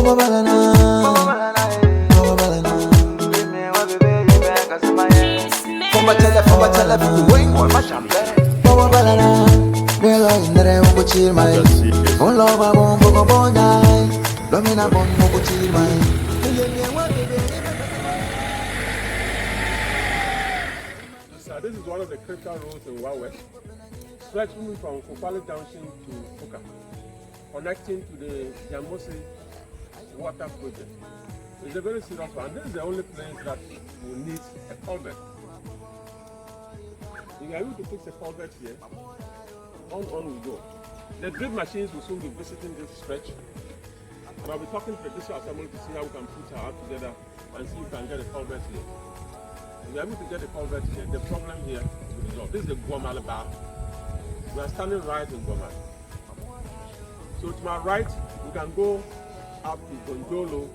This is one of the critical roads in Wild West, stretching from Kupali Junction to Fuka, connecting to the Jamose water project. It's a very serious one. This is the only place that will need a culvert. If you are able to fix a culvert here, on we go. The drip machines will soon be visiting this stretch, and I'll be talking to the district assembly to see how we can put our out together and see if we can get a culvert here. If we are able to get a culvert here, the problem here will be resolved. This is the Guamale Bar. We are standing right in Guamale. So to my right, we can go up to Gondolo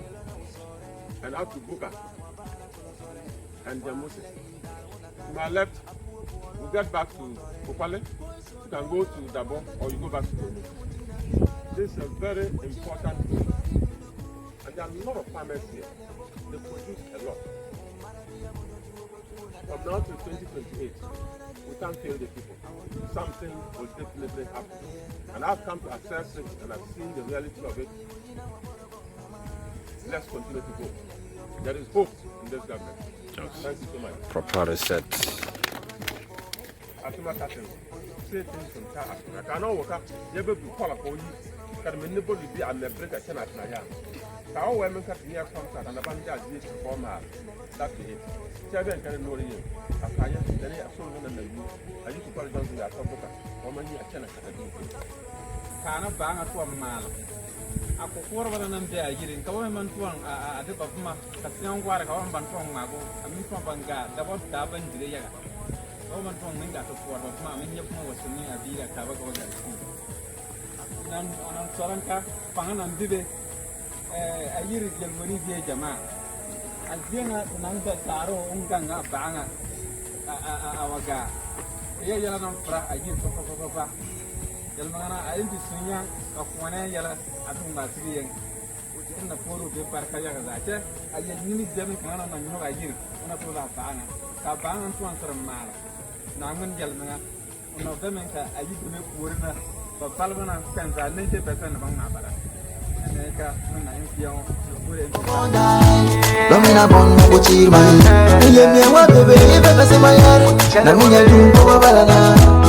and up to Buka and Jamuse. To my left, we get back to Kupale. You can go to Dabo or you go back to Dono. This is a very important road. And there are a lot of farmers here. They produce a lot. From now to 2028, we can't fail the people. Something will definitely happen. And I've come to assess it and I've seen the reality of it. Let's continue to go. There is hope in this government. Thank you so much. Proper set. Atuma Tatin, say things from Car. I cannot work up. You will be called upon you. Can anybody be a break? I cannot. How women cut near contact and a band of this form that be it. Seven can know you. A fire, then I saw one and you. I used to call it down to that topic. Woman, you cannot. Cannot bang at 1 mile. Ako 4 วันเดียวยืนเขาไม่มันช่วงที่แบบมาตัดยังกว่าเขามันช่วงมากูมีช่วงบังกาแต่ว่าดาบันจีเรียกเขามันช่วงนึงจากตัวแบบมาไม่ยับมาว่าสิ่งนี้ดีกับเขาก็ได้นั่นสอนกันฟังนั้นดีเลยยืนยังวันนี้เดียจะมาอันเดียนั่งจะสารองค์กันกับบังวากายังนั่งปลายืนปะjalan mana air di sungai kapuannya jalan atau nggak sih yang ujian nak polu di park aja kan saja aja ini jalan mana nanya air mana polu kabangan tuan sermal namun jalan mana mana bemen ka air punya purna bakal mana pensar nanti pesan bang apa mereka mana yang siang Domina bon buci mai, ni yang wa bebe bebe semayar, namunya jumpa balana.